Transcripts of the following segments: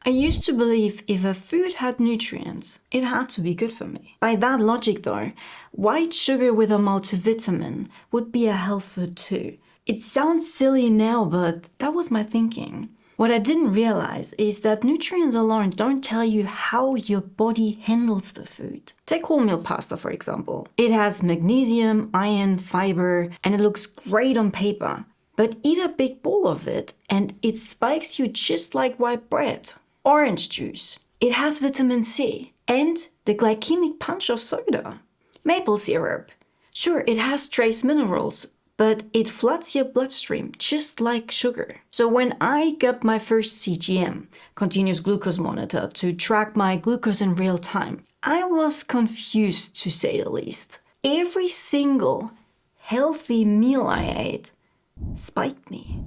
I used to believe if a food had nutrients, it had to be good for me. By that logic though, white sugar with a multivitamin would be a health food too. It sounds silly now, but that was my thinking. What I didn't realize is that nutrients alone don't tell you how your body handles the food. Take wholemeal pasta, for example. It has magnesium, iron, fiber, and it looks great on paper. But eat a big bowl of it and it spikes you just like white bread. Orange juice. It has vitamin C and the glycemic punch of soda. Maple syrup. Sure, it has trace minerals, but it floods your bloodstream just like sugar. So when I got my first CGM, continuous glucose monitor, to track my glucose in real time, I was confused to say the least. Every single healthy meal I ate spiked me.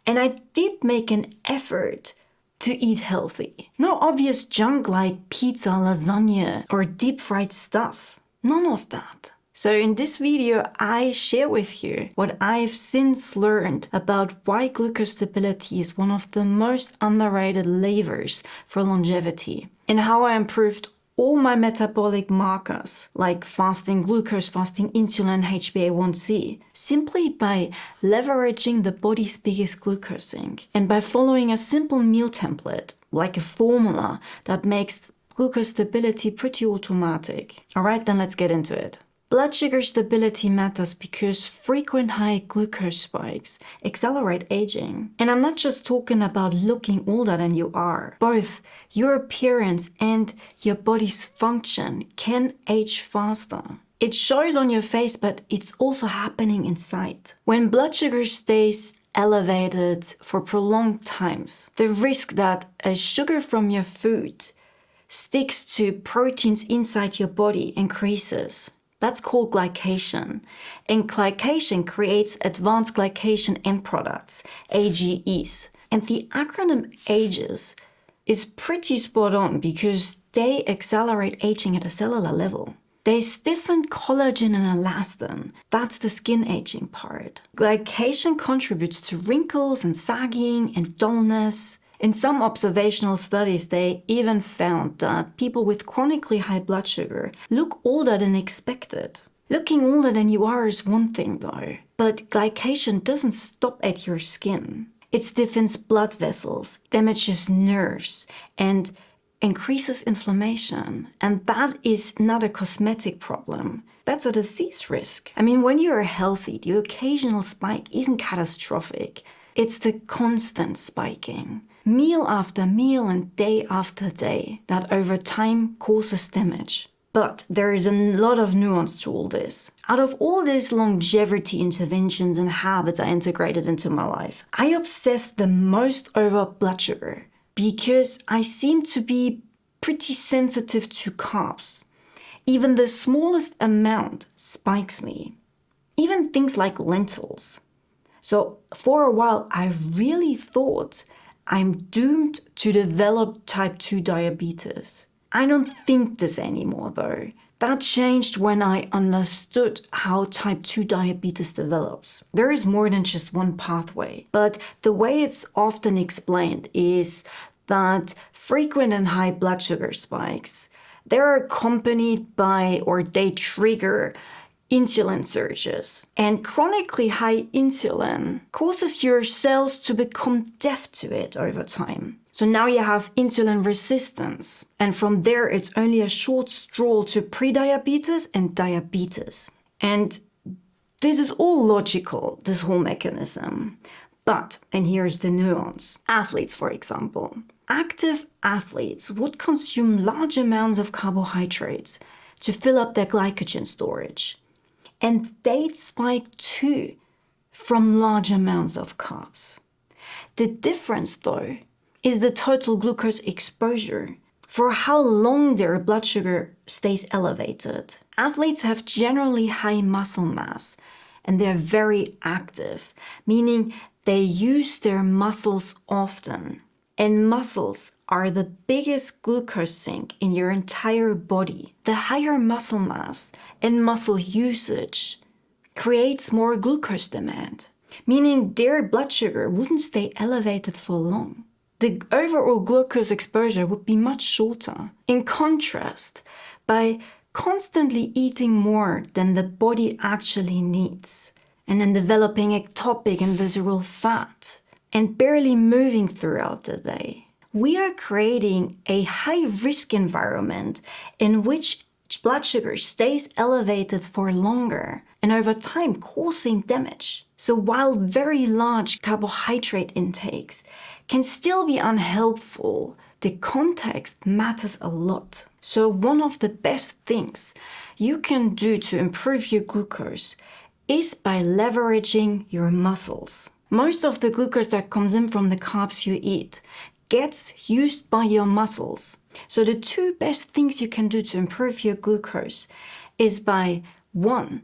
And I did make an effort to eat healthy. No obvious junk like pizza, lasagna, or deep fried stuff. None of that. So in this video, I share with you what I've since learned about why glucose stability is one of the most underrated levers for longevity, and how I improved all my metabolic markers like fasting glucose, fasting insulin, HbA1c, simply by leveraging the body's biggest glucose sink and by following a simple meal template like a formula that makes glucose stability pretty automatic. Alright, then let's get into it. Blood sugar stability matters because frequent high glucose spikes accelerate aging. And I'm not just talking about looking older than you are. Both your appearance and your body's function can age faster. It shows on your face, but it's also happening inside. When blood sugar stays elevated for prolonged times, the risk that a sugar from your food sticks to proteins inside your body increases. That's called glycation. And glycation creates advanced glycation end products, AGEs. And the acronym AGEs is pretty spot on because they accelerate aging at a cellular level. They stiffen collagen and elastin. That's the skin aging part. Glycation contributes to wrinkles and sagging and dullness. In some observational studies, they even found that people with chronically high blood sugar look older than expected. Looking older than you are is one thing though, but glycation doesn't stop at your skin. It stiffens blood vessels, damages nerves, and increases inflammation. And that is not a cosmetic problem. That's a disease risk. I mean, when you're healthy, the occasional spike isn't catastrophic. It's the constant spiking, meal after meal and day after day, that over time causes damage. But there is a lot of nuance to all this. Out of all these longevity interventions and habits I integrated into my life, I obsessed the most over blood sugar because I seem to be pretty sensitive to carbs. Even the smallest amount spikes me. Even things like lentils. So for a while, I really thought I'm doomed to develop type 2 diabetes. I don't think this anymore though. That changed when I understood how type 2 diabetes develops. There is more than just one pathway, but the way it's often explained is that frequent and high blood sugar spikes, they're accompanied by or they trigger insulin surges. And chronically high insulin causes your cells to become deaf to it over time. So now you have insulin resistance. And from there, it's only a short stroll to prediabetes and diabetes. And this is all logical, this whole mechanism. But, and here's the nuance, athletes, for example. Active athletes would consume large amounts of carbohydrates to fill up their glycogen storage. And they'd spike too from large amounts of carbs. The difference though is the total glucose exposure, for how long their blood sugar stays elevated. Athletes have generally high muscle mass and they're very active, meaning they use their muscles often. And muscles are the biggest glucose sink in your entire body. The higher muscle mass and muscle usage creates more glucose demand, meaning their blood sugar wouldn't stay elevated for long. the overall glucose exposure would be much shorter. In contrast, by constantly eating more than the body actually needs, and then developing ectopic and visceral fat, and barely moving throughout the day, we are creating a high-risk environment in which blood sugar stays elevated for longer and over time causing damage. So while very large carbohydrate intakes can still be unhelpful, the context matters a lot. So one of the best things you can do to improve your glucose is by leveraging your muscles. Most of the glucose that comes in from the carbs you eat gets used by your muscles. So the two best things you can do to improve your glucose is by 1,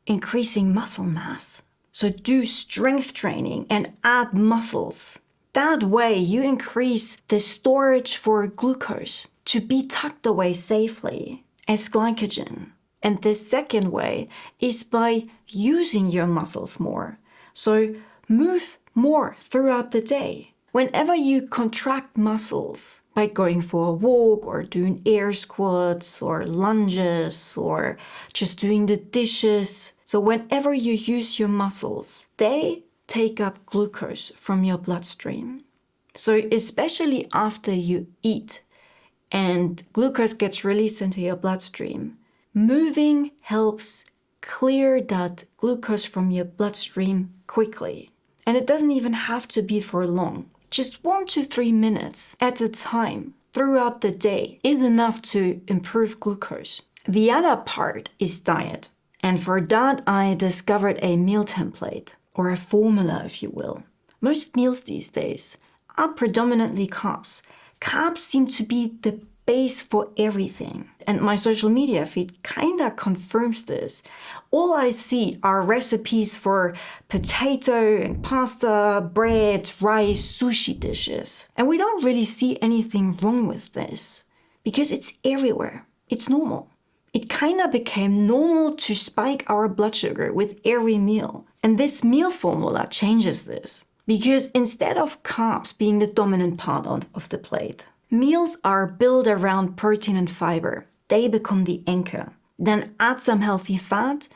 increasing muscle mass. So do strength training and add muscles. That way you increase the storage for glucose to be tucked away safely as glycogen. And the second way is by using your muscles more. So move more throughout the day. Whenever you contract muscles by going for a walk or doing air squats or lunges or just doing the dishes, so whenever you use your muscles, they take up glucose from your bloodstream. So especially after you eat and glucose gets released into your bloodstream, moving helps clear that glucose from your bloodstream quickly. And it doesn't even have to be for long. Just 1 to 3 minutes at a time throughout the day is enough to improve glucose. The other part is diet. And for that, I discovered a meal template, or a formula, if you will. Most meals these days are predominantly carbs. Carbs seem to be the base for everything. And my social media feed kinda confirms this. All I see are recipes for potato and pasta, bread, rice, sushi dishes. And we don't really see anything wrong with this because it's everywhere. It's normal. It kinda became normal to spike our blood sugar with every meal. And this meal formula changes this because instead of carbs being the dominant part of the plate, meals are built around protein and fiber. They become the anchor. Then add some healthy fat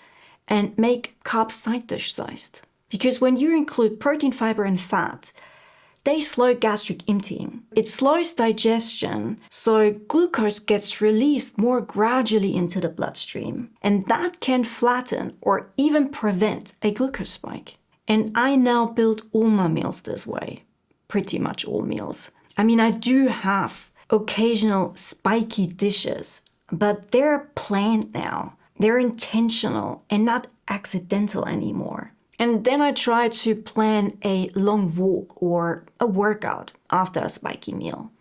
and make carbs side dish sized. Because when you include protein, fiber, and fat, they slow gastric emptying. It slows digestion, so glucose gets released more gradually into the bloodstream. And that can flatten or even prevent a glucose spike. And I now build all my meals this way. Pretty much all meals. I mean, I do have occasional spiky dishes, but they're planned now. They're intentional and not accidental anymore. And then I try to plan a long walk or a workout after a spiky meal.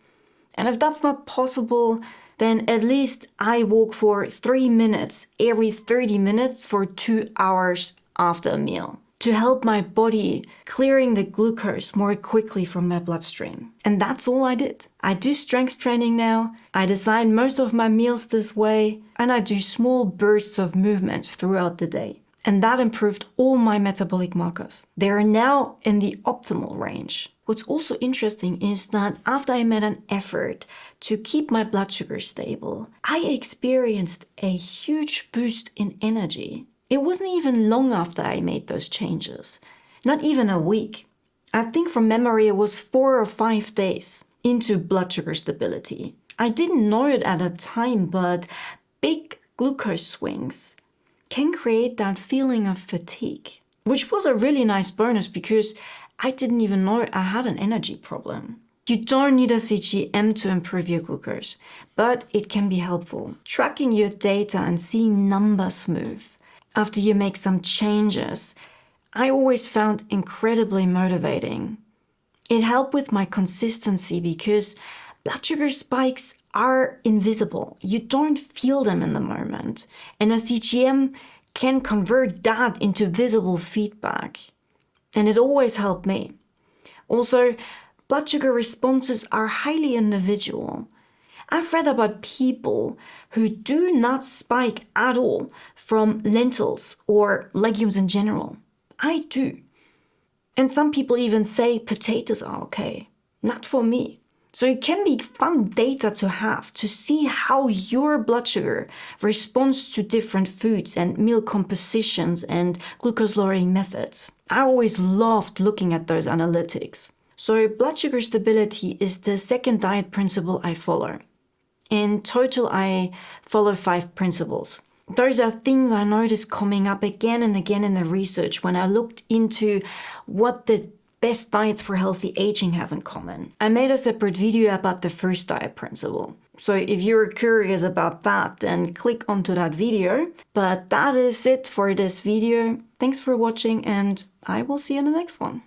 And if that's not possible, then at least I walk for 3 minutes every 30 minutes for 2 hours after a meal, to help my body clearing the glucose more quickly from my bloodstream. And that's all I did. I do strength training now. I design most of my meals this way, and I do small bursts of movements throughout the day. And that improved all my metabolic markers. They are now in the optimal range. What's also interesting is that after I made an effort to keep my blood sugar stable, I experienced a huge boost in energy. It wasn't even long after I made those changes, not even a week. I think from memory it was 4 or 5 days into blood sugar stability. I didn't know it at the time, but big glucose swings can create that feeling of fatigue, which was a really nice bonus because I didn't even know I had an energy problem. You don't need a CGM to improve your glucose, but it can be helpful. Tracking your data and seeing numbers move after you make some changes, I always found incredibly motivating. It helped with my consistency because blood sugar spikes are invisible. You don't feel them in the moment. And a CGM can convert that into visible feedback. And it always helped me. Also, blood sugar responses are highly individual. I've read about people who do not spike at all from lentils or legumes in general. I do. And some people even say potatoes are okay. not for me. So it can be fun data to have to see how your blood sugar responds to different foods and meal compositions and glucose lowering methods. I always loved looking at those analytics. So blood sugar stability is the second diet principle I follow. In total, I follow 5 principles. Those are things I noticed coming up again and again in the research when I looked into what the best diets for healthy aging have in common. I made a separate video about the first diet principle. So if you're curious about that, then click onto that video. But that is it for this video. Thanks for watching and I will see you in the next one.